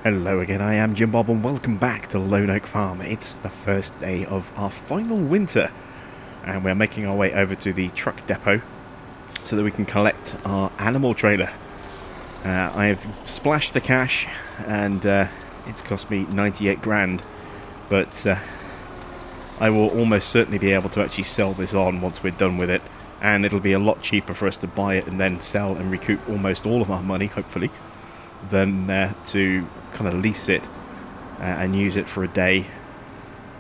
Hello again, I am Jim Bob and welcome back to Lone Oak Farm. It's the first day of our final winter and we're making our way over to the truck depot so that we can collect our animal trailer. I've splashed the cash and it's cost me 98 grand, but I will almost certainly be able to actually sell this on once we're done with it, and it'll be a lot cheaper for us to buy it and then sell and recoup almost all of our money, hopefully, than to kind of lease it and use it for a day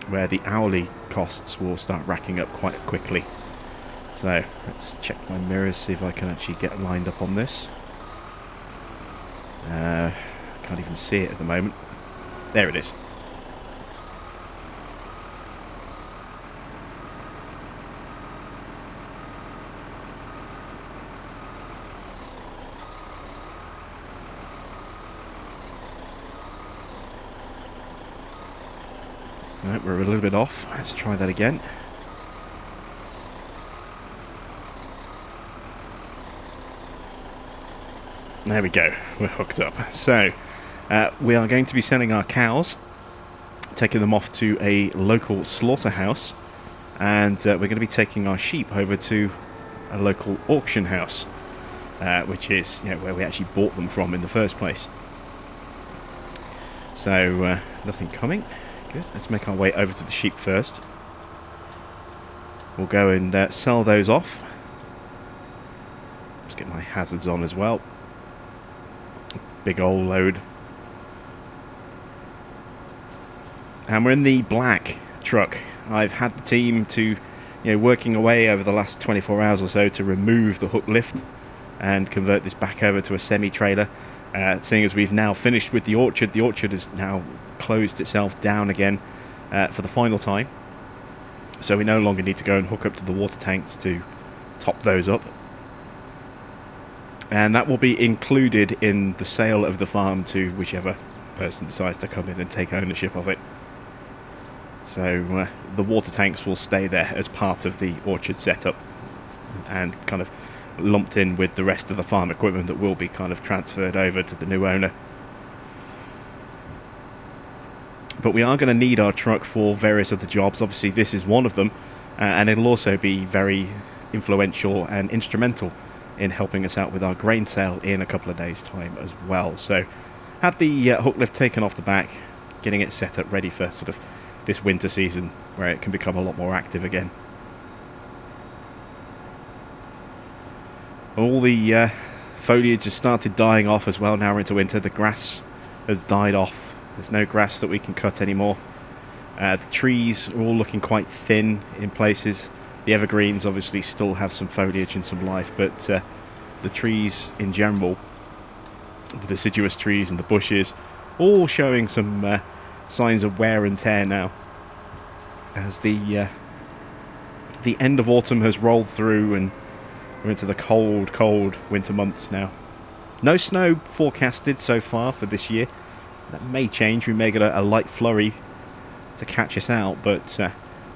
where the hourly costs will start racking up quite quickly. So let's check my mirrors, see if I can actually get lined up on this. Can't even see it at the moment. There it is. Right, we're a little bit off. Let's try that again. There we go. We're hooked up. So, we are going to be selling our cows, taking them off to a local slaughterhouse, and we're going to be taking our sheep over to a local auction house, which is where we actually bought them from in the first place. So, nothing coming. Good. Let's make our way over to the sheep first. We'll go and sell those off. Let's get my hazards on as well. Big old load. And we're in the black truck. I've had the team to, working away over the last 24 hours or so to remove the hook lift and convert this back over to a semi-trailer. Seeing as we've now finished with the orchard has now closed itself down again for the final time. So we no longer need to go and hook up to the water tanks to top those up. And that will be included in the sale of the farm to whichever person decides to come in and take ownership of it. So the water tanks will stay there as part of the orchard setup and kind of lumped in with the rest of the farm equipment that will be kind of transferred over to the new owner. But we are going to need our truck for various other jobs. Obviously this is one of them, and it'll also be very influential and instrumental in helping us out with our grain sale in a couple of days time as well. So had the hook lift taken off the back, getting it set up ready for sort of this winter season where it can become a lot more active again. All the foliage has started dying off as well. Now we're into winter. The grass has died off. There's no grass that we can cut anymore. The trees are all looking quite thin in places. The evergreens obviously still have some foliage and some life, but the trees in general, the deciduous trees and the bushes, all showing some signs of wear and tear now, as the end of autumn has rolled through and we're into the cold winter months now. No snow forecasted so far for this year. That may change. We may get a light flurry to catch us out, but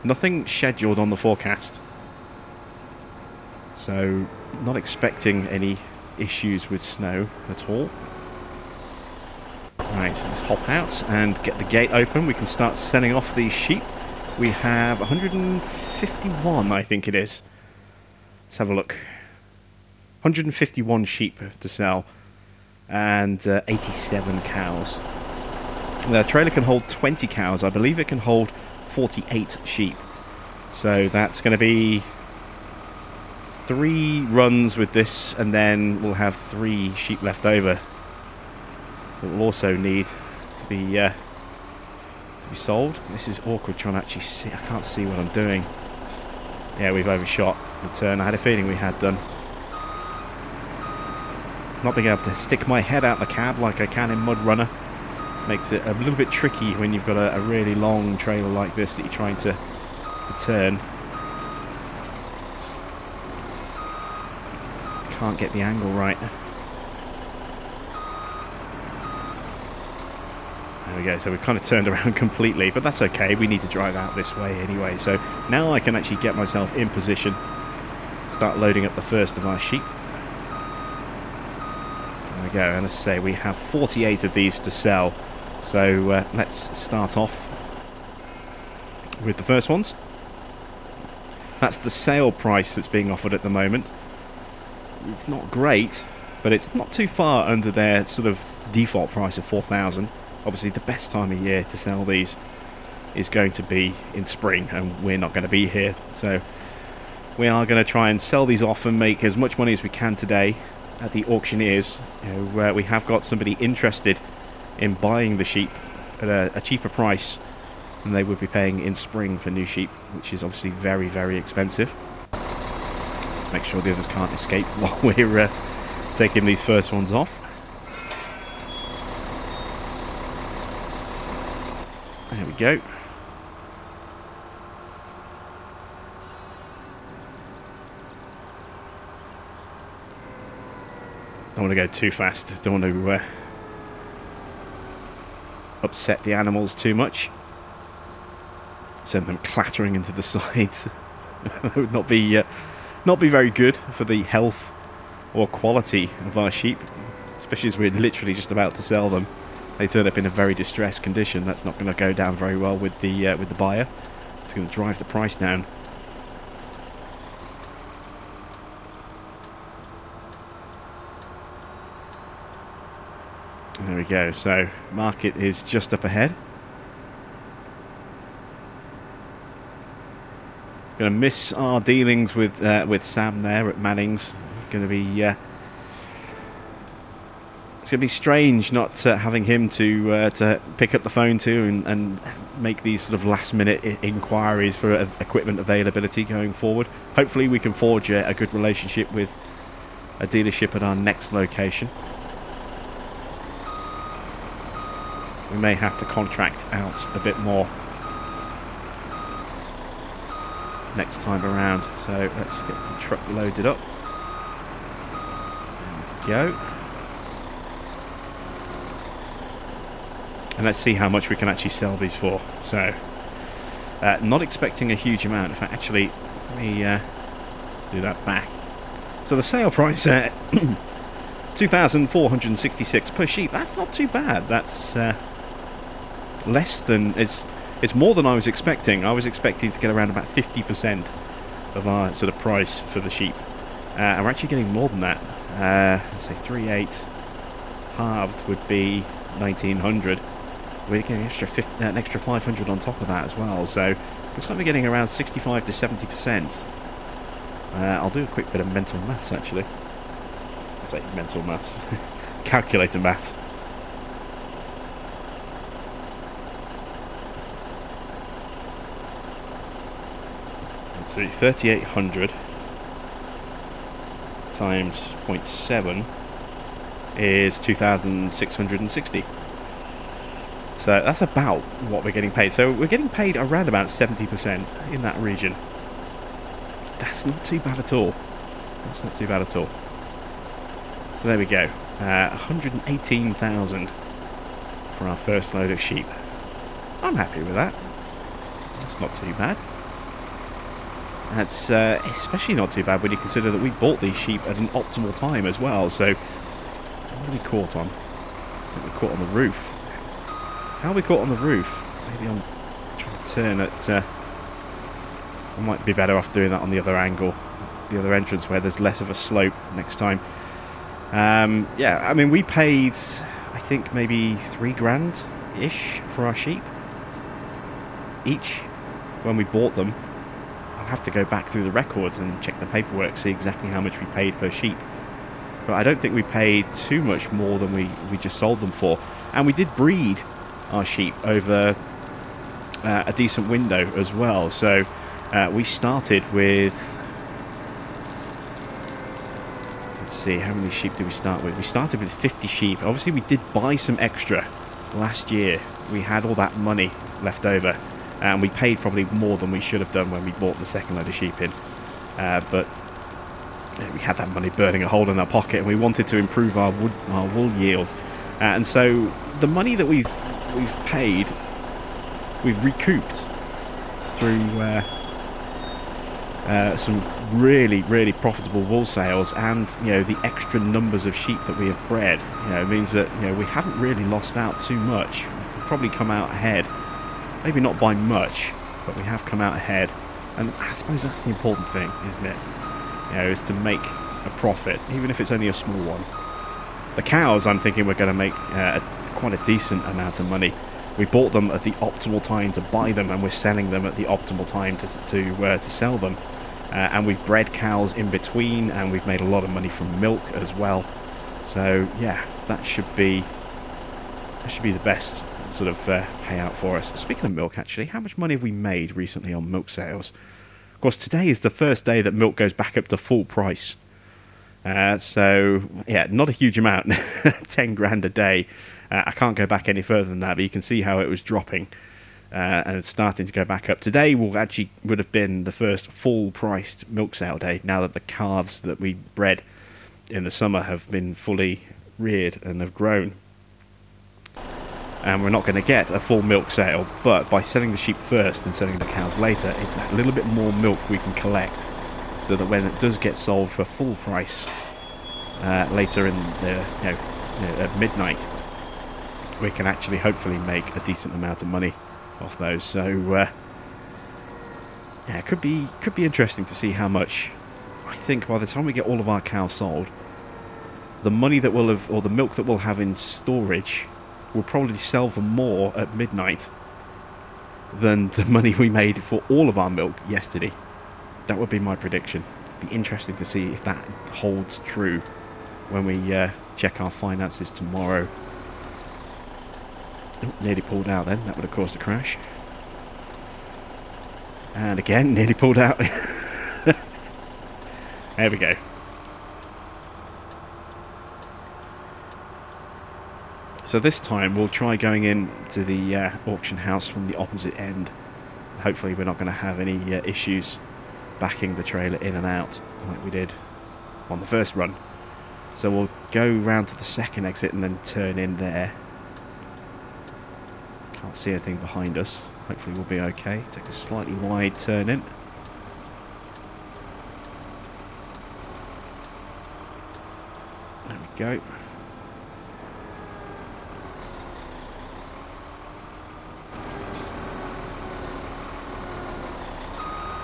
nothing scheduled on the forecast. So, not expecting any issues with snow at all. Right, so let's hop out and get the gate open. We can start selling off these sheep. We have 151, I think it is. Let's have a look. 151 sheep to sell and 87 cows. The trailer can hold 20 cows. I believe it can hold 48 sheep. So that's going to be 3 runs with this, and then we'll have 3 sheep left over that will also need to be sold. This is awkward trying to actually see. I can't see what I'm doing. Yeah, we've overshot the turn. I had a feeling we had done. Not being able to stick my head out the cab like I can in Mud Runner makes it a little bit tricky when you've got a really long trailer like this that you're trying to turn. Can't get the angle right. There we go, so we've kind of turned around completely, but that's okay, we need to drive out this way anyway. So now I can actually get myself in position, start loading up the first of our sheep. There we go, and as I say, we have 48 of these to sell So let's start off with the first ones. That's the sale price that's being offered at the moment. It's not great, but it's not too far under their sort of default price of 4,000. Obviously the best time of year to sell these is going to be in spring, and we're not going to be here, so we are going to try and sell these off and make as much money as we can today at the auctioneers. We have got somebody interested in buying the sheep at a cheaper price than they would be paying in spring for new sheep, which is obviously very, very expensive. Just make sure the others can't escape while we're taking these first ones off. There we go. Don't want to go too fast. Don't want to upset the animals too much. Send them clattering into the sides. That would not be very good for the health or quality of our sheep, especially as we're literally just about to sell them. They turn up in a very distressed condition. That's not going to go down very well with the buyer. It's going to drive the price down. There we go. So market is just up ahead. Going to miss our dealings with Sam there at Manning's. It's going to be strange not having him to pick up the phone to and make these sort of last-minute inquiries for equipment availability going forward. Hopefully we can forge a good relationship with a dealership at our next location. We may have to contract out a bit more next time around. So let's get the truck loaded up. There we go. And let's see how much we can actually sell these for. So, not expecting a huge amount. In fact, actually, let me do that back. So the sale price, 2,466 per sheep. That's not too bad. That's less than it's more than I was expecting. I was expecting to get around about 50% of our sort of price for the sheep. And we're actually getting more than that. Let's say 3.8 halved would be 1,900. We're getting an extra 500 on top of that as well. So looks like we're getting around 65 to 70%. I'll do a quick bit of mental maths actually. I say mental maths, calculator maths. Let's see, 3,800 times 0.7 is 2,660. So that's about what we're getting paid. So we're getting paid around about 70% in that region. That's not too bad at all. That's not too bad at all. So there we go. 118,000 for our first load of sheep. I'm happy with that. That's not too bad. That's especially not too bad when you consider that we bought these sheep at an optimal time as well. So what are we caught on? I think we're caught on the roof. How are we caught on the roof? Maybe I'm trying to turn it. I might be better off doing that on the other angle, the other entrance where there's less of a slope next time. Yeah, I mean we paid, I think maybe 3 grand-ish for our sheep each when we bought them. I'll have to go back through the records and check the paperwork, see exactly how much we paid per sheep. But I don't think we paid too much more than we just sold them for. And we did breed our sheep over a decent window as well. So we started with, let's see, how many sheep did we start with? We started with 50 sheep. Obviously we did buy some extra last year. We had all that money left over, and we paid probably more than we should have done when we bought the second load of sheep in. But we had that money burning a hole in our pocket, and we wanted to improve our wool yield. And so the money that we've paid, we've recouped through some really profitable wool sales, and the extra numbers of sheep that we have bred. It means that we haven't really lost out too much. probably come out ahead. Maybe not by much, but we have come out ahead. And I suppose that's the important thing, isn't it? You know, is to make a profit, even if it's only a small one. The cows, I'm thinking we're going to make quite a decent amount of money. We bought them at the optimal time to buy them, and we're selling them at the optimal time to sell them. And we've bred cows in between, and we've made a lot of money from milk as well. So yeah, that should be the best sort of payout for us. Speaking of milk, actually, how much money have we made recently on milk sales? Of course, today is the first day that milk goes back up to full price. So yeah, not a huge amount, 10 grand a day. I can't go back any further than that, but you can see how it was dropping and it's starting to go back up. Today would have been the first full-priced milk sale day, now that the calves that we bred in the summer have been fully reared and have grown. And we're not going to get a full milk sale, but by selling the sheep first and selling the cows later, it's a little bit more milk we can collect, so that when it does get sold for full price later in the at midnight, we can actually hopefully make a decent amount of money off those. So yeah, it could be interesting to see how much. I think by the time we get all of our cows sold, the money that we'll have, or the milk that we'll have in storage, will probably sell for more at midnight than the money we made for all of our milk yesterday. That would be my prediction. It'd be interesting to see if that holds true when we check our finances tomorrow. Oh, nearly pulled out then. That would have caused a crash. And again, nearly pulled out. There we go. So this time we'll try going in to the auction house from the opposite end. Hopefully we're not going to have any issues backing the trailer in and out like we did on the first run. So we'll go round to the second exit and then turn in there. Can't see anything behind us. Hopefully we'll be okay. Take a slightly wide turn in. There we go.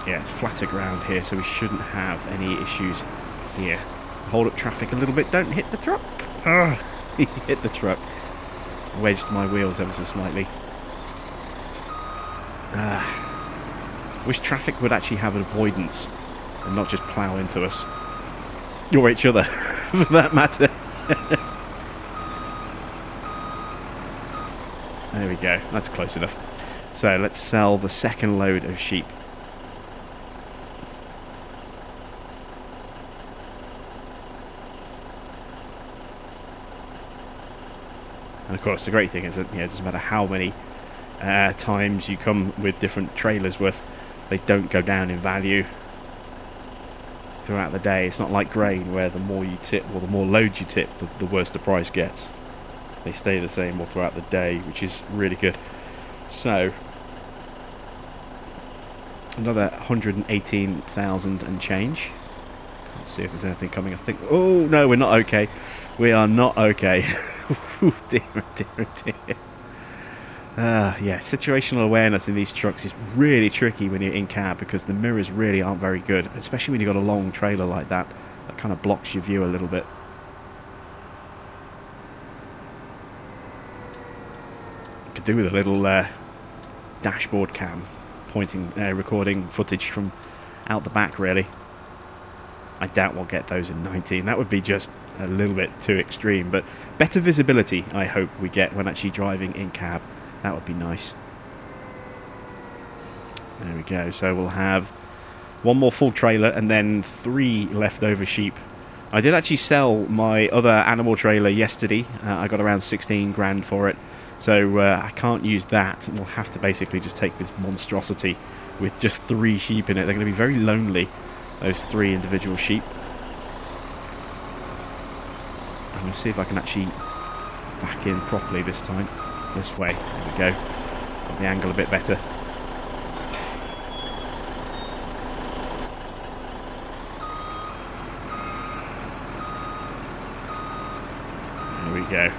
Yeah, it's flatter ground here, so we shouldn't have any issues here. Hold up traffic a little bit. Don't hit the truck. Ugh, he hit the truck. Wedged my wheels ever so slightly. Wish traffic would actually have avoidance and not just plough into us. Or each other, for that matter. There we go. That's close enough. So let's sell the second load of sheep. And of course, the great thing is that it doesn't matter how many times you come with different trailers worth, they don't go down in value throughout the day. It's not like grain, where the more you tip, or the more load you tip, the worse the price gets. They stay the same all throughout the day, which is really good. So another 118,000 and change. Can't see if there's anything coming. I think. Oh no, we're not okay. We are not okay. Ooh, dear, dear, dear. Yeah, situational awareness in these trucks is really tricky when you're in cab, because the mirrors really aren't very good, especially when you've got a long trailer like that. That kind of blocks your view a little bit. Could do with a little dashboard cam pointing, recording footage from out the back, really. I doubt we'll get those in 19. That would be just a little bit too extreme, but better visibility I hope we get when actually driving in cab. That would be nice. There we go. So we'll have one more full trailer and then 3 leftover sheep. I did actually sell my other animal trailer yesterday. I got around 16 grand for it. So I can't use that. We'll have to basically just take this monstrosity with just 3 sheep in it. They're going to be very lonely, those 3 individual sheep. I'm going to see if I can actually back in properly this time. This way. There we go. Got the angle a bit better. There we go.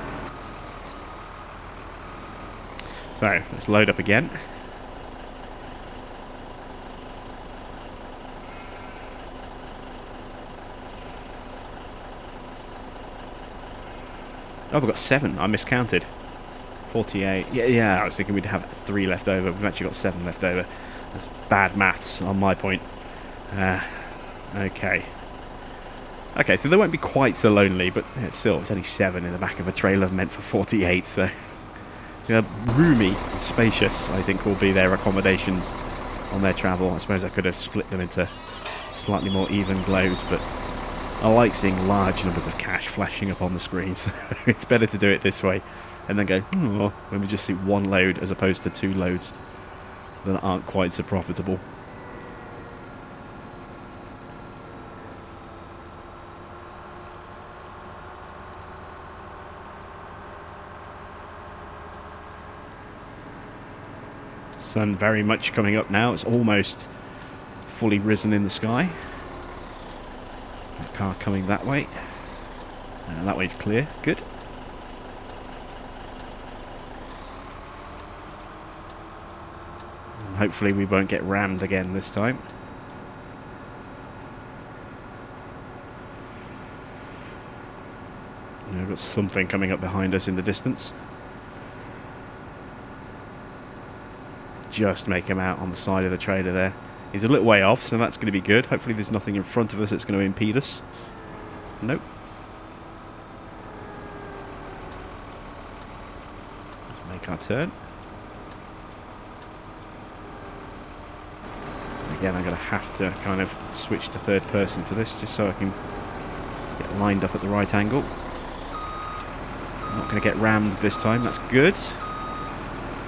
So let's load up again. Oh, we've got 7. I miscounted. 48. Yeah, I was thinking we'd have 3 left over. We've actually got 7 left over. That's bad maths on my point. Okay. Okay, so they won't be quite so lonely, but it's only 7 in the back of a trailer meant for 48, so... roomy and spacious, I think, will be their accommodations on their travel. I suppose I could have split them into slightly more even loads, but I like seeing large numbers of cash flashing up on the screen, so it's better to do it this way and then go, when we just see 1 load as opposed to 2 loads that aren't quite so profitable. Sun very much coming up now. It's almost fully risen in the sky. That car coming that way. And that way's clear. Good. And hopefully we won't get rammed again this time. We've got something coming up behind us in the distance. Just make him out on the side of the trailer there. He's a little way off, so that's going to be good. Hopefully there's nothing in front of us that's going to impede us. Nope. Let's make our turn. Again, I'm going to have to kind of switch to third person for this, just so I can get lined up at the right angle. I'm not going to get rammed this time, that's good.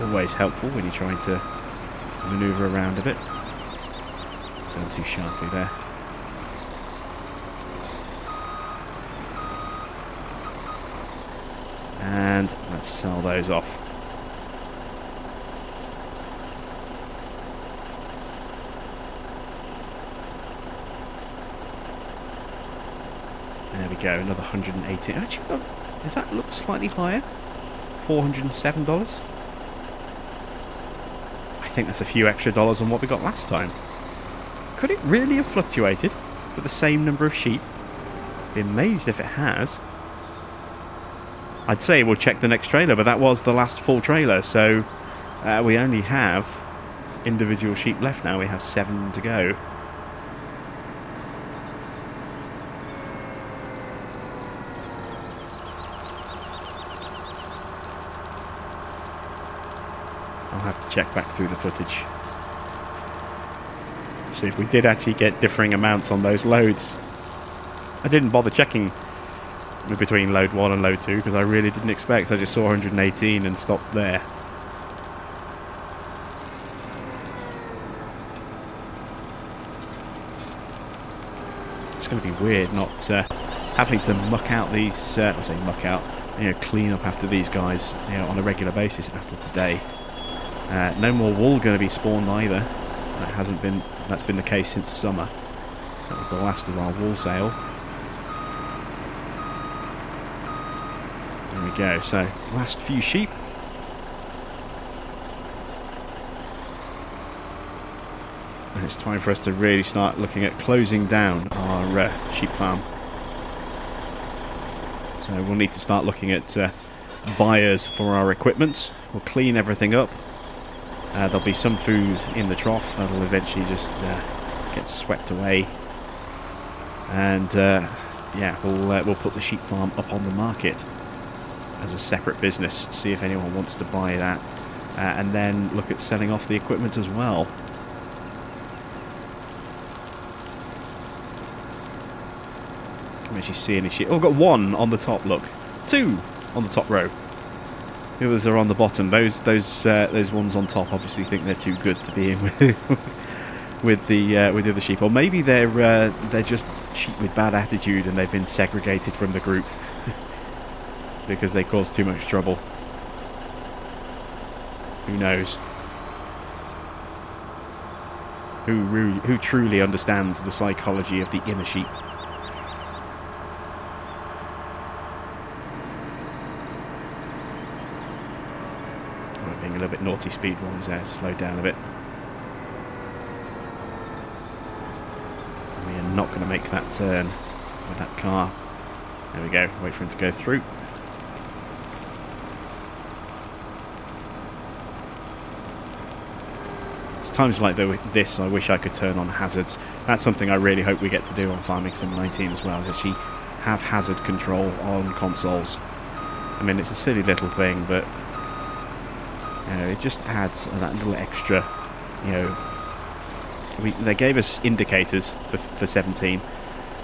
Always helpful when you're trying to maneuver around a bit. Turn too sharply there. And let's sell those off. There we go, another 180. Actually, does that look slightly higher? $407? I think that's a few extra dollars on what we got last time. Could it really have fluctuated with the same number of sheep? Be amazed if it has. I'd say we'll check the next trailer, but that was the last full trailer, so we only have individual sheep left now. We have 7 to go. I'll have to check back through the footage. See if we did actually get differing amounts on those loads. I didn't bother checking between load 1 and load 2 because I really didn't expect. I just saw 118 and stopped there. It's going to be weird not having to muck out these, I say muck out, clean up after these guys, on a regular basis after today. No more wool going to be spawned either. That's been the case since summer. That was the last of our wool sale. There we go. So last few sheep. And it's time for us to really start looking at closing down our sheep farm. So we'll need to start looking at buyers for our equipment. We'll clean everything up. There'll be some food in the trough that'll eventually just get swept away, and yeah, we'll put the sheep farm up on the market as a separate business. See if anyone wants to buy that, and then look at selling off the equipment as well. Can we actually see any sheep? Oh, we've got 1 on the top. Look, 2 on the top row. The others are on the bottom. Those ones on top obviously think they're too good to be in with the other sheep, or maybe they're just sheep with bad attitude and they've been segregated from the group because they cause too much trouble. Who knows? Who truly understands the psychology of the inner sheep? a little bit naughty speed ones there, slow down a bit. We are not going to make that turn with that car. There we go, wait for him to go through. It's times like this I wish I could turn on hazards. That's something I really hope we get to do on Farming Sim 19 as well, is actually have hazard control on consoles. I mean, it's a silly little thing, but you know, it just adds that little extra, you know. They gave us indicators for 17.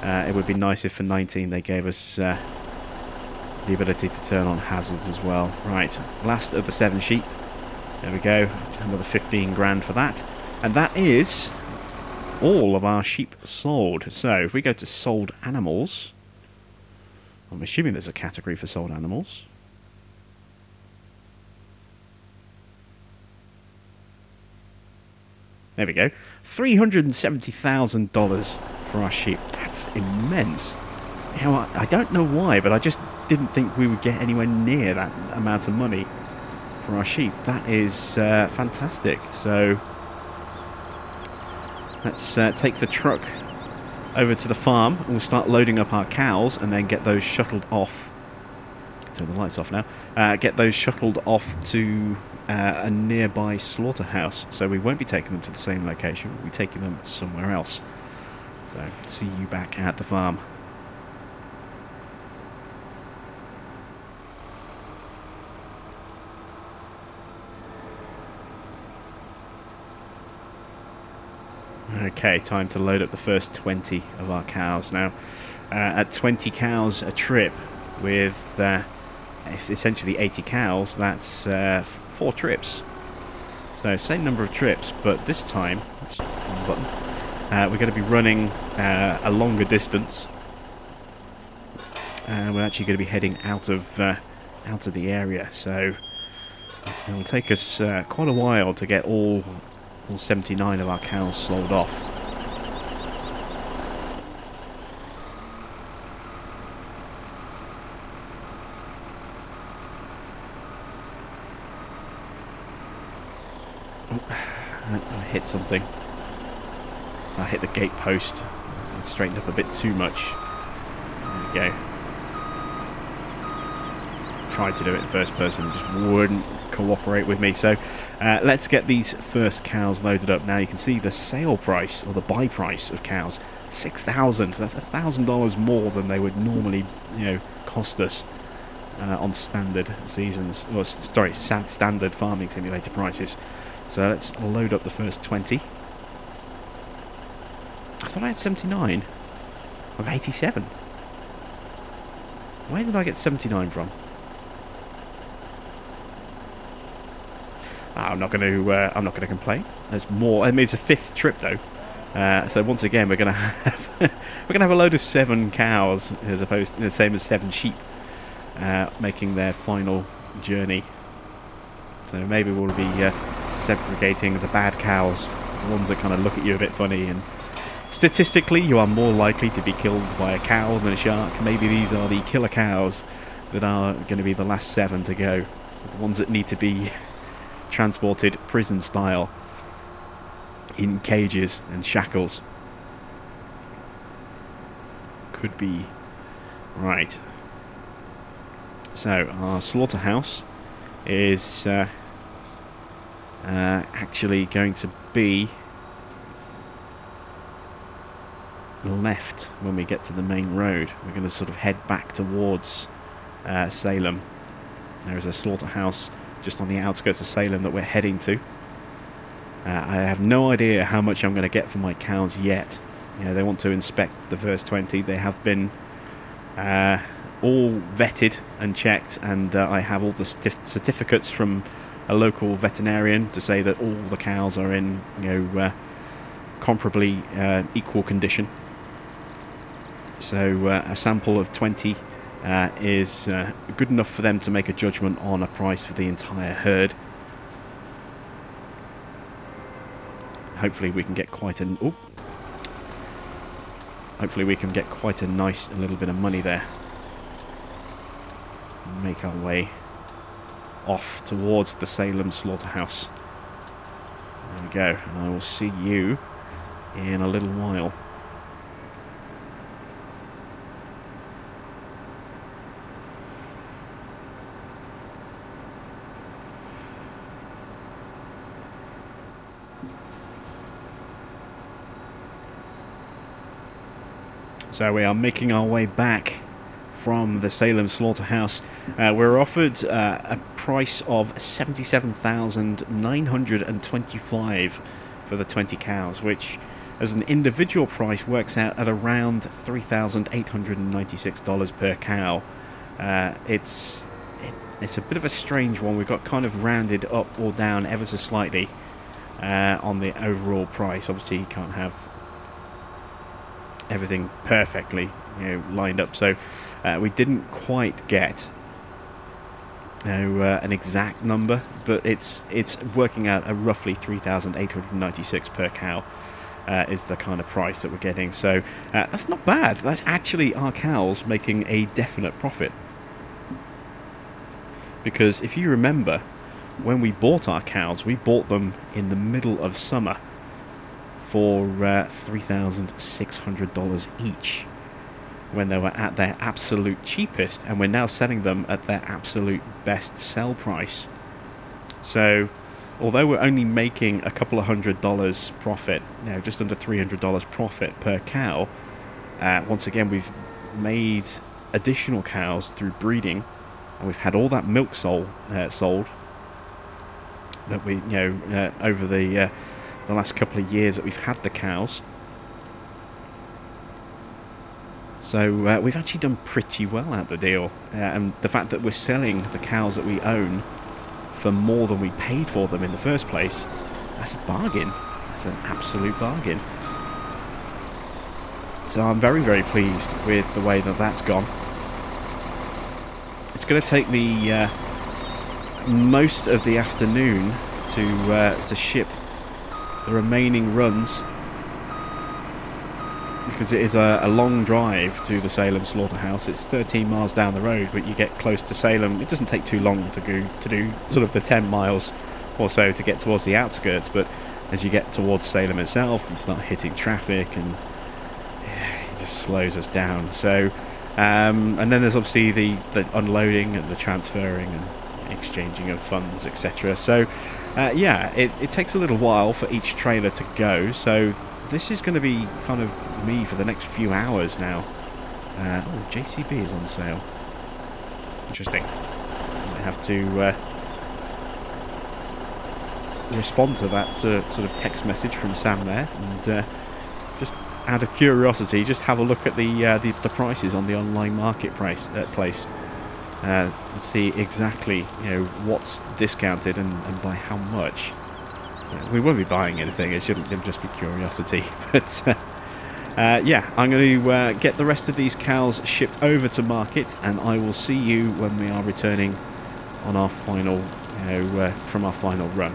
It would be nice if for 19 they gave us the ability to turn on hazards as well. Right, last of the 7 sheep. There we go, another 15 grand for that. And that is all of our sheep sold. So if we go to sold animals, I'm assuming there's a category for sold animals. There we go. $370,000 for our sheep. That's immense. You know, I don't know why, but I just didn't think we would get anywhere near that amount of money for our sheep. That is fantastic. So let's take the truck over to the farm. We'll start loading up our cows and then get those shuttled off. Turn the lights off now. Get those shuttled off to a nearby slaughterhouse. So we won't be taking them to the same location. We'll be taking them somewhere else. So see you back at the farm. Okay, time to load up the first 20 of our cows now. At 20 cows a trip with essentially 80 cows, that's 4 trips. So same number of trips, but this time, oops, wrong button, we're going to be running a longer distance. We're actually going to be heading out of the area, so it will take us quite a while to get all 79 of our cows sold off. Oh, I hit something. I hit the gate post and straightened up a bit too much. There we go. Tried to do it in first person, just wouldn't cooperate with me. So let's get these first cows loaded up. Now you can see the sale price, or the buy price of cows, $6,000. That's $1,000 more than they would normally, you know, cost us on standard seasons, or sorry, standard farming simulator prices. So let's load up the first 20. I thought I had 79. I've 87. Where did I get 79 from? I'm not going to complain. There's more. I mean, it's a 5th trip though. So once again, we're going to have a load of 7 cows as opposed to the same as 7 sheep making their final journey. So maybe we'll be segregating the bad cows, the ones that kind of look at you a bit funny. And statistically, you are more likely to be killed by a cow than a shark. Maybe these are the killer cows that are going to be the last 7 to go, the ones that need to be transported prison style in cages and shackles. Could be. Right. So our slaughterhouse is actually going to be left when we get to the main road. We're going to sort of head back towards Salem. There is a slaughterhouse just on the outskirts of Salem that we're heading to. I have no idea how much I'm going to get for my cows yet. You know, they want to inspect the first 20. They have been all vetted and checked, and I have all the certificates from a local veterinarian to say that all the cows are in, you know, comparably equal condition. So a sample of 20 is good enough for them to make a judgment on a price for the entire herd. Hopefully we can get quite a nice little bit of money there. Make our way off towards the Salem Slaughterhouse. There we go, and I will see you in a little while. So we are making our way back from the Salem Slaughterhouse. We're offered a price of $77,925 for the 20 cows, which as an individual price works out at around $3,896 per cow. It's a bit of a strange one. We've got kind of rounded up or down ever so slightly on the overall price. Obviously you can't have everything perfectly, you know, lined up, so we didn't quite get an exact number, but it's working out a roughly $3,896 per cow is the kind of price that we're getting. So that's not bad. That's actually our cows making a definite profit, because if you remember, when we bought our cows, we bought them in the middle of summer for $3,600 each, when they were at their absolute cheapest, and we're now selling them at their absolute best sell price. So although we're only making a couple of $100 profit, you know, just under $300 profit per cow, once again we've made additional cows through breeding, and we've had all that milk sold that we, you know, over the last couple of years that we've had the cows. So we've actually done pretty well out the deal, and the fact that we're selling the cows that we own for more than we paid for them in the first place, that's a bargain. That's an absolute bargain. So I'm very, very pleased with the way that that's gone. It's going to take me most of the afternoon to ship the remaining runs, because it is a long drive to the Salem Slaughterhouse. It's 13 miles down the road, but you get close to Salem. It doesn't take too long to do sort of the 10 miles or so to get towards the outskirts, but as you get towards Salem itself, you start hitting traffic, and it just slows us down. So and then there's obviously the unloading and the transferring and exchanging of funds, etc. So yeah, it takes a little while for each trailer to go, so this is going to be kind of me for the next few hours now. Oh, JCB is on sale. Interesting. I have to respond to that sort of text message from Sam there, and just out of curiosity, just have a look at the prices on the online marketplace place. And see exactly, you know, what's discounted and by how much. We won't be buying anything, it shouldn't just be curiosity. But yeah, I'm going to get the rest of these cows shipped over to market, and I will see you when we are returning on our final, you know, from our final run.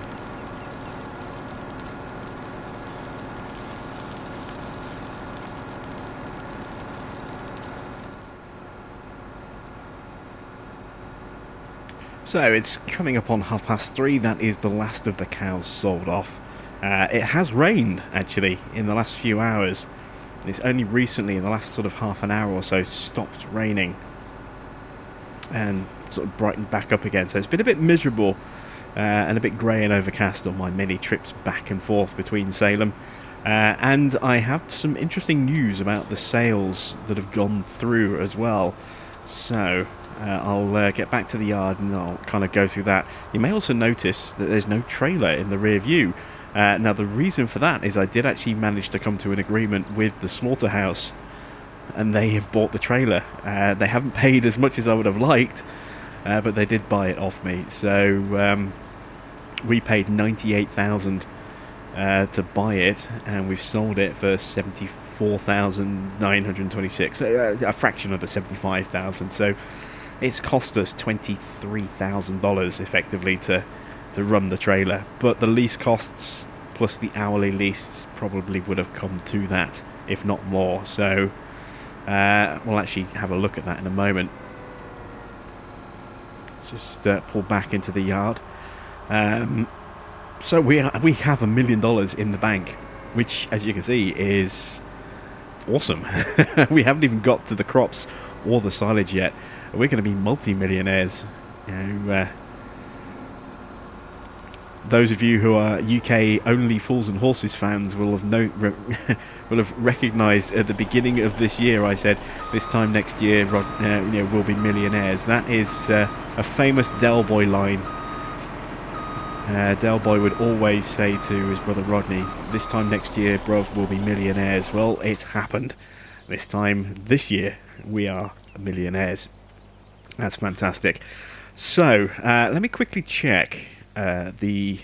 So it's coming up on 3:30. That is the last of the cows sold off. It has rained actually in the last few hours. It's only recently, in the last sort of half an hour or so, stopped raining and sort of brightened back up again. So it's been a bit miserable and a bit grey and overcast on my many trips back and forth between Salem. And I have some interesting news about the sales that have gone through as well. So I'll get back to the yard and I'll kind of go through that. You may also notice that there's no trailer in the rear view. Now the reason for that is I did actually manage to come to an agreement with the slaughterhouse, and they have bought the trailer. They haven't paid as much as I would have liked, but they did buy it off me. So we paid $98,000 to buy it, and we've sold it for $74,926, a fraction of the $75,000. So it's cost us $23,000 effectively to run the trailer, but the lease costs plus the hourly lease probably would have come to that, if not more. So we'll actually have a look at that in a moment. Let's just pull back into the yard. So we have $1 million in the bank, which, as you can see, is awesome. We haven't even got to the crops or the silage yet. We're going to be multi-millionaires. You know, those of you who are UK only Fools and Horses fans will have will have recognised at the beginning of this year I said this time next year, you know, we'll be millionaires. That is a famous Del Boy line. Del Boy would always say to his brother Rodney, this time next year, bruv, we'll be millionaires. Well, it's happened. This year, we are millionaires. That's fantastic. So, let me quickly check the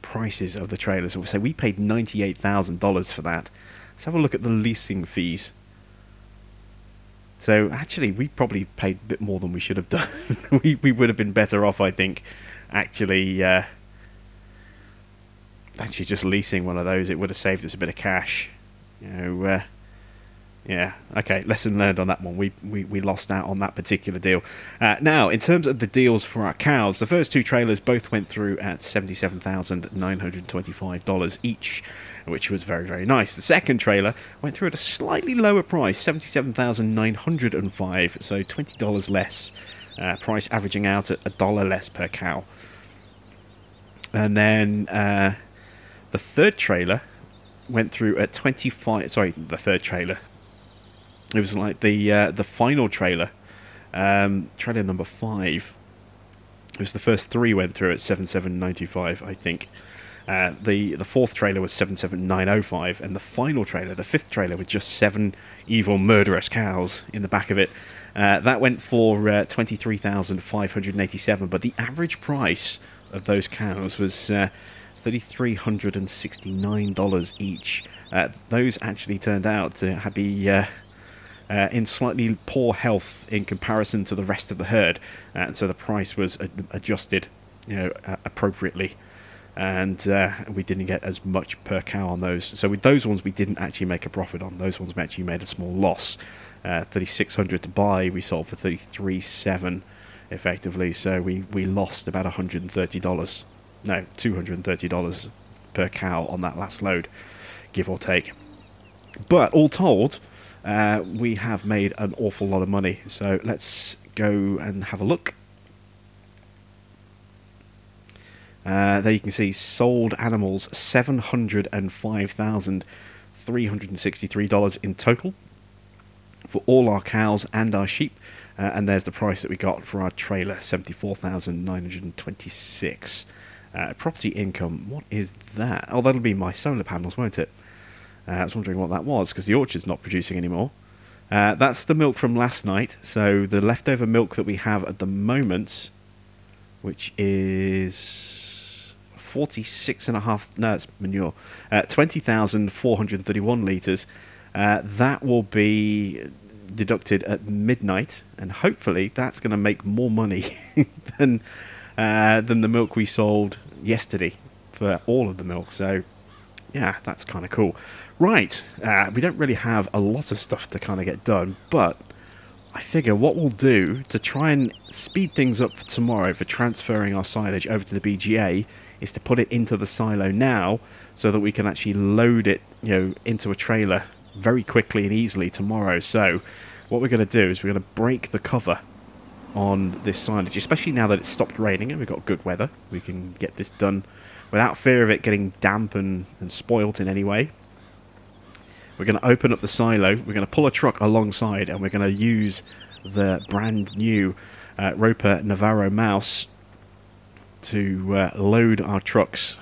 prices of the trailers. So we paid $98,000 for that. Let's have a look at the leasing fees. So actually we probably paid a bit more than we should have done. we would have been better off, I think, actually just leasing one of those. It would have saved us a bit of cash. You know, yeah, okay, lesson learned on that one. We lost out on that particular deal. Now, in terms of the deals for our cows, the first two trailers both went through at $77,925 each, which was very, very nice. The second trailer went through at a slightly lower price, $77,905, so $20 less, price averaging out at $1 less per cow. And then the third trailer went through at the third trailer. It was like the final trailer, trailer number 5. It was the first 3 went through at 7795, I think. The fourth trailer was 77905, and the final trailer, the 5th trailer, with just 7 evil murderous cows in the back of it, that went for $23,587. But the average price of those cows was $3,369 each. Those actually turned out to be in slightly poor health in comparison to the rest of the herd, and so the price was adjusted, you know, appropriately, and we didn't get as much per cow on those. So with those ones we didn't actually make a profit on. Those ones we actually made a small loss. $3,600 to buy, we sold for $33,700 effectively, so we lost about $130, no, $230 per cow on that last load, give or take. But all told, we have made an awful lot of money. So let's go and have a look. There you can see sold animals, $705,363 in total for all our cows and our sheep. And there's the price that we got for our trailer, $74,926. Property income, what is that? Oh, that'll be my solar panels, won't it? I was wondering what that was, because the orchard's not producing anymore. That's the milk from last night, so the leftover milk that we have at the moment, which is 46.5, no, it's manure, 20,431 litres, that will be deducted at midnight, and hopefully that's going to make more money than the milk we sold yesterday for all of the milk. So yeah, that's kind of cool. Right, we don't really have a lot of stuff to kind of get done, but I figure what we'll do to try and speed things up for tomorrow for transferring our silage over to the BGA is to put it into the silo now, so that we can actually load it, you know, into a trailer very quickly and easily tomorrow. So what we're going to do is we're going to break the cover on this silage, especially now that it's stopped raining and we've got good weather. We can get this done without fear of it getting damp and spoilt in any way. We're going to open up the silo, we're going to pull a truck alongside, and we're going to use the brand new Roper Navarro mouse to load our trucks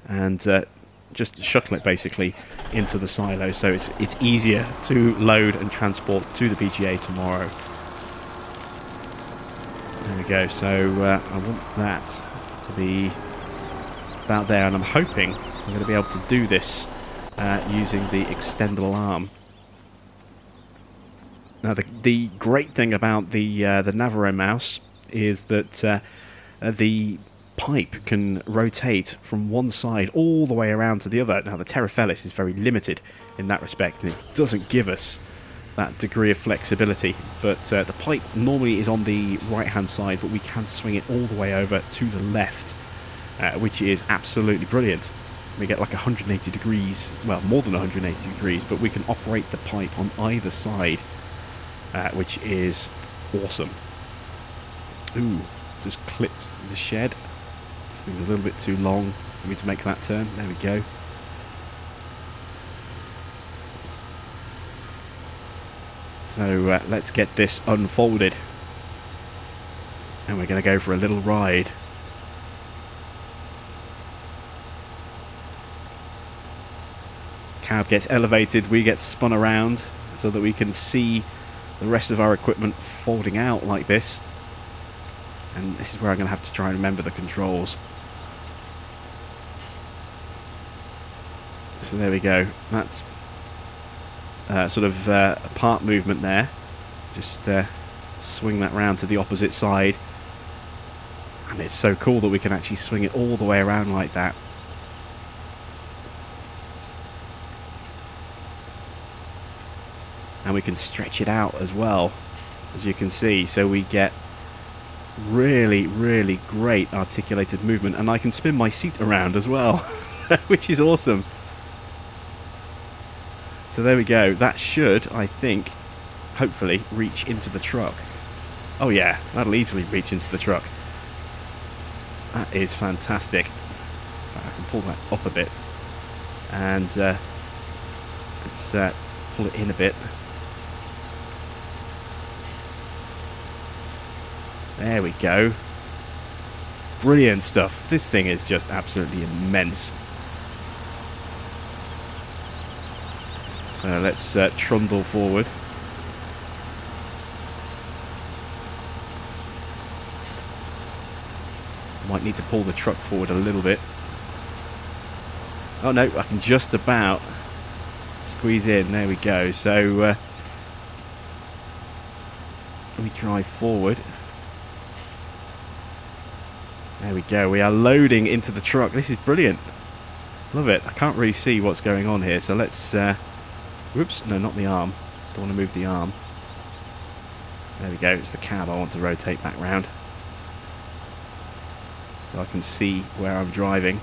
and just shuttle it basically into the silo, so it's easier to load and transport to the BGA tomorrow. There we go. So I want that to be about there, and I'm hoping I'm going to be able to do this using the extendable arm. Now the great thing about the Navarro mouse is that the pipe can rotate from one side all the way around to the other. Now the Terra Felis is very limited in that respect, and it doesn't give us that degree of flexibility. But the pipe normally is on the right hand side, but we can swing it all the way over to the left, which is absolutely brilliant. We get like 180 degrees, well, more than 180 degrees, but we can operate the pipe on either side, which is awesome. Ooh, just clipped the shed. This thing's a little bit too long for me to make that turn. There we go. So let's get this unfolded. And we're going to go for a little ride. Cab gets elevated, we get spun around so that we can see the rest of our equipment folding out like this. And this is where I'm going to have to try and remember the controls. So there we go. That's sort of a part movement there. Just swing that round to the opposite side. And it's so cool that we can actually swing it all the way around like that. And we can stretch it out as well, as you can see, so we get really, really great articulated movement. And I can spin my seat around as well, which is awesome. So there we go. That should, I think, hopefully reach into the truck. Oh yeah, that'll easily reach into the truck. That is fantastic. I can pull that up a bit. And let's pull it in a bit. There we go. Brilliant stuff. This thing is just absolutely immense. So let's trundle forward. Might need to pull the truck forward a little bit. Oh no, I can just about squeeze in. There we go. So let me drive forward. There we go. We are loading into the truck. This is brilliant. Love it. I can't really see what's going on here, so let's whoops, no, not the arm. Don't want to move the arm. There we go. It's the cab I want to rotate back round, so I can see where I'm driving.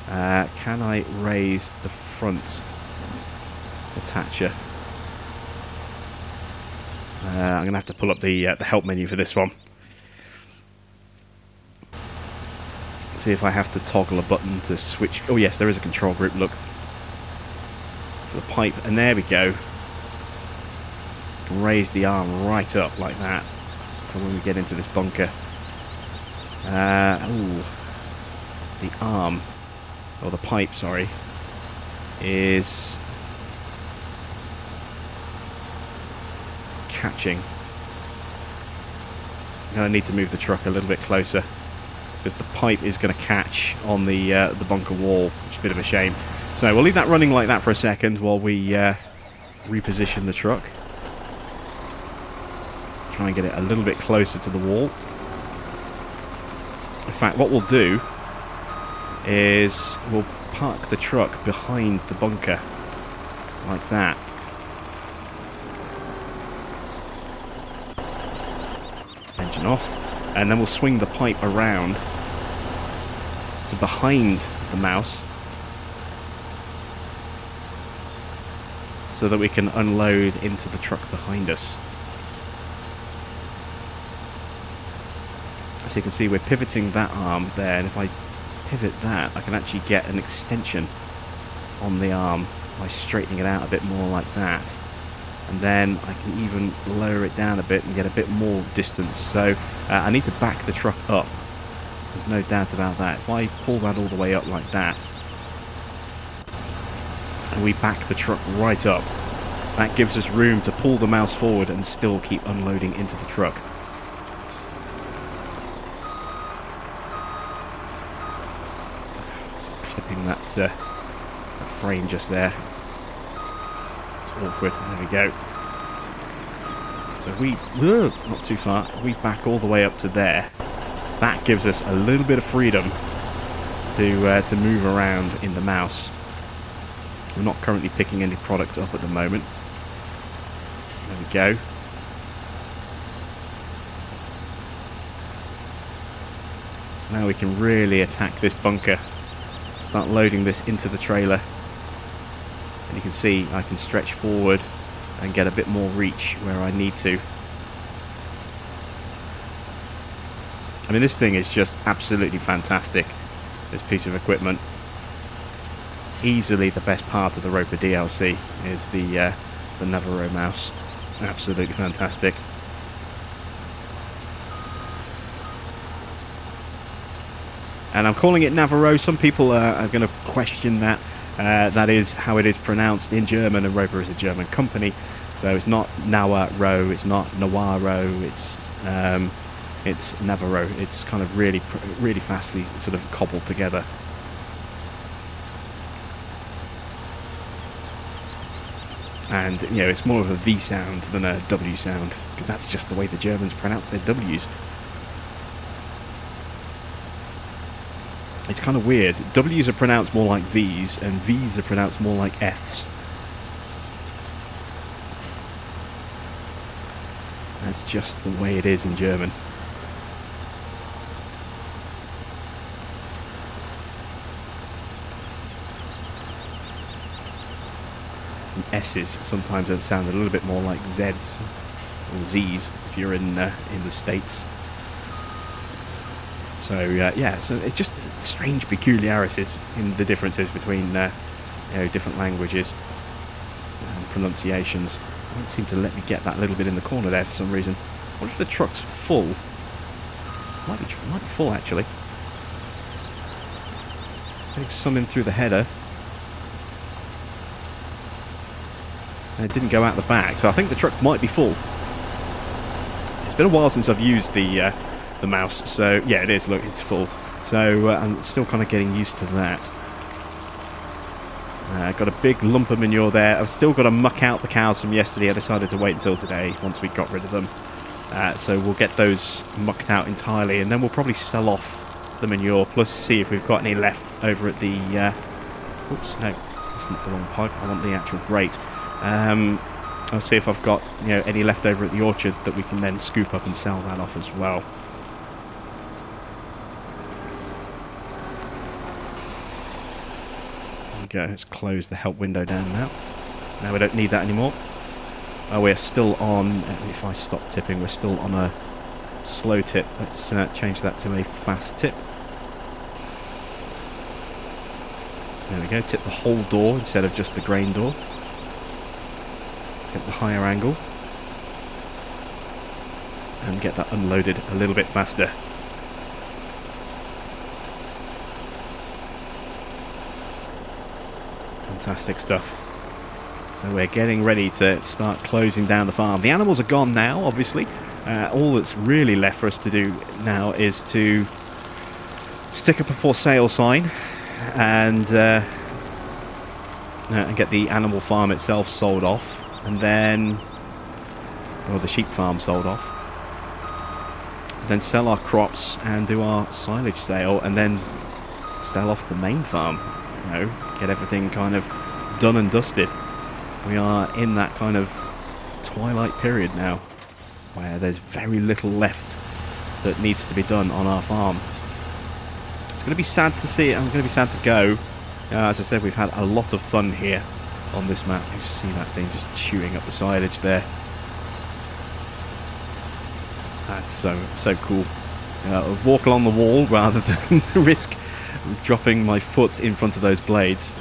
Can I raise the front attacher? I'm going to have to pull up the help menu for this one. See if I have to toggle a button to switch. Oh yes, there is a control group. Look, for the pipe, and there we go. Raise the arm right up like that for when we get into this bunker. Ooh, the arm, or the pipe, sorry, is catching. I'm going to need to move the truck a little bit closer, because the pipe is going to catch on the bunker wall, which is a bit of a shame. So we'll leave that running like that for a second while we reposition the truck. Try and get it a little bit closer to the wall. In fact, what we'll do is we'll park the truck behind the bunker like that. Engine off. And then we'll swing the pipe around to behind the mouse so that we can unload into the truck behind us. As you can see, we're pivoting that arm there, and if I pivot that, I can actually get an extension on the arm by straightening it out a bit more like that. And then I can even lower it down a bit and get a bit more distance. So I need to back the truck up. There's no doubt about that. If I pull that all the way up like that, and we back the truck right up, that gives us room to pull the mouse forward and still keep unloading into the truck. Just clipping that frame just there. Awkward. There we go. So we, not too far, we back all the way up to there. That gives us a little bit of freedom to move around in the mouse. We're not currently picking any product up at the moment. There we go. So now we can really attack this bunker. Start loading this into the trailer. And you can see I can stretch forward and get a bit more reach where I need to. I mean, this thing is just absolutely fantastic, this piece of equipment. Easily the best part of the Roper DLC is the Navarro mouse. Absolutely fantastic. And I'm calling it Navarro. Some people are going to question that. That is how it is pronounced in German, and Roper is a German company. So it's not Navarro, it's not Nawaro, it's Navarro. It's kind of really fastly sort of cobbled together. And, you know, it's more of a V sound than a W sound, because that's just the way the Germans pronounce their W's. It's kind of weird. W's are pronounced more like V's, and V's are pronounced more like F's. That's just the way it is in German. And S's sometimes sound a little bit more like Z's or Z's if you're in the States. So yeah, so it's just strange peculiarities in the differences between you know, different languages and pronunciations. It won't seem to let me get that little bit in the corner there for some reason. What if the truck's full? Might be full actually. Getting some in through the header. And it didn't go out the back, so I think the truck might be full. It's been a while since I've used the mouse, so yeah, it is. Look, it's full. So I'm still kind of getting used to that. Got a big lump of manure there. I've still got to muck out the cows from yesterday. I decided to wait until today once we got rid of them. So we'll get those mucked out entirely, and then we'll probably sell off the manure, plus see if we've got any left over at the... oops, no, that's not the wrong pipe. I want the actual grate. I'll see if I've got, you know, any left over at the orchard that we can then scoop up and sell that off as well. Go. Let's close the help window down now. Now we don't need that anymore. Oh, we're still on, if I stop tipping, we're still on a slow tip. Let's change that to a fast tip. There we go, tip the whole door instead of just the grain door. Get the higher angle. And get that unloaded a little bit faster. Fantastic stuff. So we're getting ready to start closing down the farm. The animals are gone now, obviously. All that's really left for us to do now is to stick up a for sale sign and get the animal farm itself sold off, and then, or the sheep farm sold off. Then sell our crops and do our silage sale, and then sell off the main farm. You know, get everything kind of done and dusted. We are in that kind of twilight period now, where there's very little left that needs to be done on our farm. It's going to be sad to see it. I'm going to be sad to go. As I said, we've had a lot of fun here on this map. You see that thing just chewing up the silage there. That's so cool. Walk along the wall rather than risk dropping my foot in front of those blades.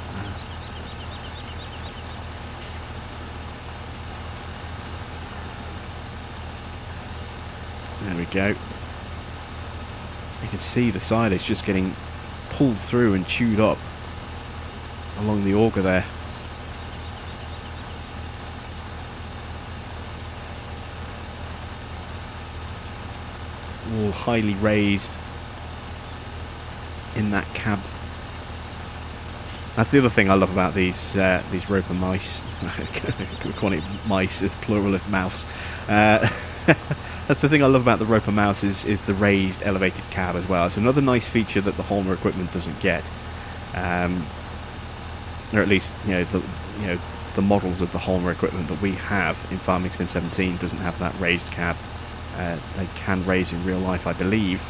There we go. You can see the silage just getting pulled through and chewed up along the auger there. All highly raised in that cab. That's the other thing I love about these Roper mice. We're calling it mice, it's plural of mouse. That's the thing I love about the Roper mouse is the raised, elevated cab as well. It's another nice feature that the Holmer equipment doesn't get, or at least the models of the Holmer equipment that we have in Farming Sim 17 doesn't have that raised cab. They can raise in real life, I believe.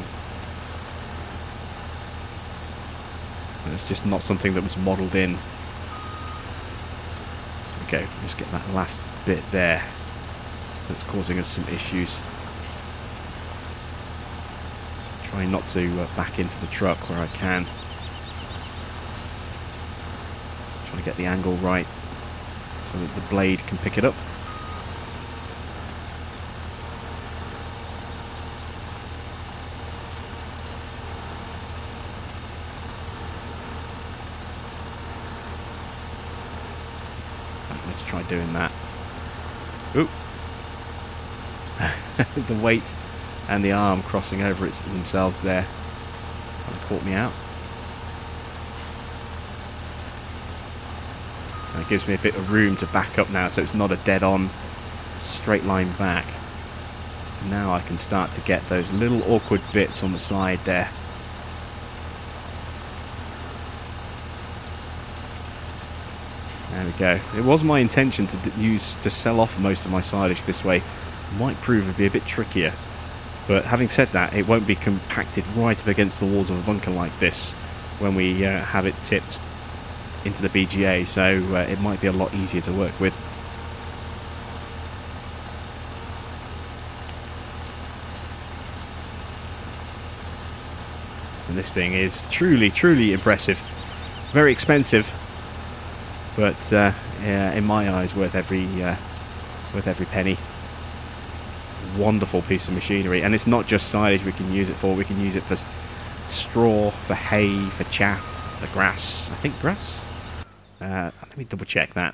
And it's just not something that was modelled in. Okay, just get that last bit there. That's causing us some issues. Trying not to back into the truck where I can. Trying to get the angle right so that the blade can pick it up. Let's try doing that. Oop! The weight and the arm crossing over themselves there kind of caught me out. And it gives me a bit of room to back up now, so it's not a dead-on straight line back. Now I can start to get those little awkward bits on the side there. There we go. It was my intention to sell off most of my silage this way. It might prove to be a bit trickier. But having said that, it won't be compacted right up against the walls of a bunker like this when we have it tipped into the BGA, so it might be a lot easier to work with. And this thing is truly, truly impressive. Very expensive, but yeah, in my eyes, worth every penny. Wonderful piece of machinery, and it's not just silage we can use it for. We can use it for straw, for hay, for chaff, for grass. I think grass. Let me double check that.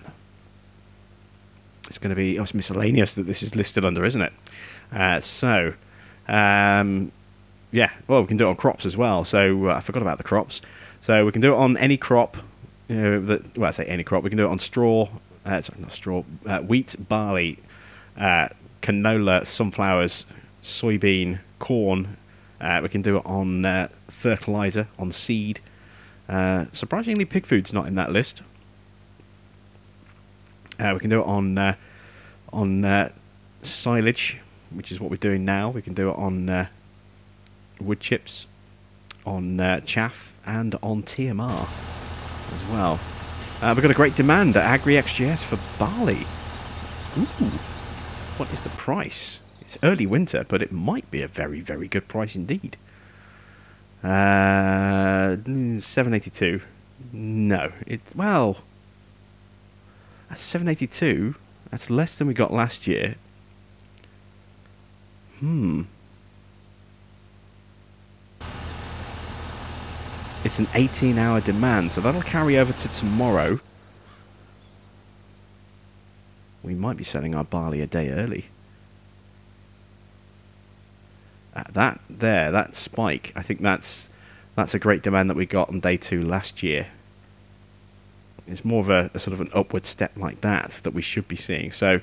It's going to be it's miscellaneous that this is listed under, isn't it? Yeah. Well, we can do it on crops as well. So I forgot about the crops. So we can do it on any crop. Well, I say any crop. We can do it on straw. Sorry, not straw. Wheat, barley, canola, sunflowers, soybean, corn. We can do it on fertilizer, on seed. Surprisingly, pig food's not in that list. We can do it on silage, which is what we're doing now. We can do it on wood chips, on chaff, and on TMR as well. We've got a great demand at AgriXJS for barley. Ooh. What is the price? It's early winter, but it might be a very, very good price indeed. 782. No, well, that's 782. That's less than we got last year. It's an 18-hour demand, so that'll carry over to tomorrow. We might be selling our barley a day early. That spike, I think that's a great demand that we got on day 2 last year. It's more of a sort of an upward step like that we should be seeing. So,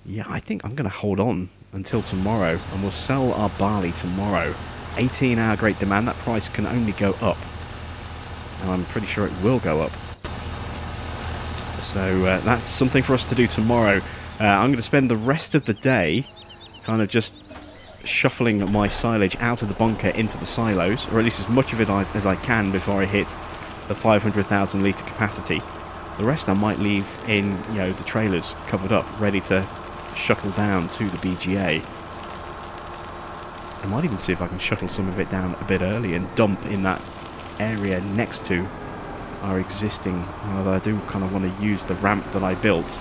yeah, I think I'm going to hold on until tomorrow, and we'll sell our barley tomorrow. 18-hour great demand. That price can only go up, and I'm pretty sure it will go up. So that's something for us to do tomorrow. I'm going to spend the rest of the day kind of just shuffling my silage out of the bunker into the silos, or at least as much of it as I can before I hit the 500,000 litre capacity. The rest I might leave in, the trailers covered up, ready to shuttle down to the BGA. I might even see if I can shuttle some of it down a bit early and dump in that area next to our existing, although I do kind of want to use the ramp that I built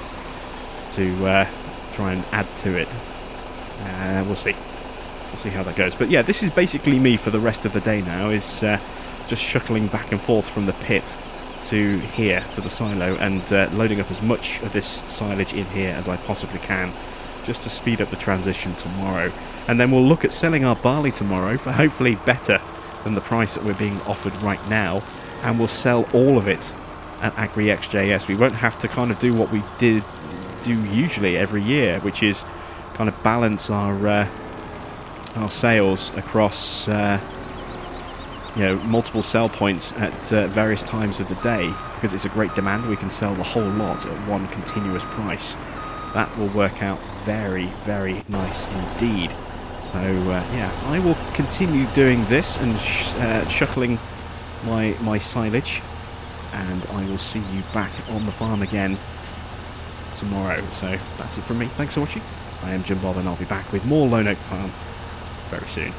to try and add to it. We'll see. We'll see how that goes. But yeah, this is basically me for the rest of the day now, is just shuttling back and forth from the pit to here, to the silo, and loading up as much of this silage in here as I possibly can, just to speed up the transition tomorrow. And then we'll look at selling our barley tomorrow for hopefully better than the price that we're being offered right now, and we'll sell all of it at AgriXJS. We won't have to kind of do what we do usually every year, which is kind of balance our sales across multiple sell points at various times of the day, because it's a great demand, we can sell the whole lot at one continuous price. That will work out very, very nice indeed. So yeah, I will continue doing this and shuckling my silage, and I will see you back on the farm again tomorrow. So that's it from me. Thanks for watching. I am Jim Bob, and I'll be back with more Lone Oak Farm very soon.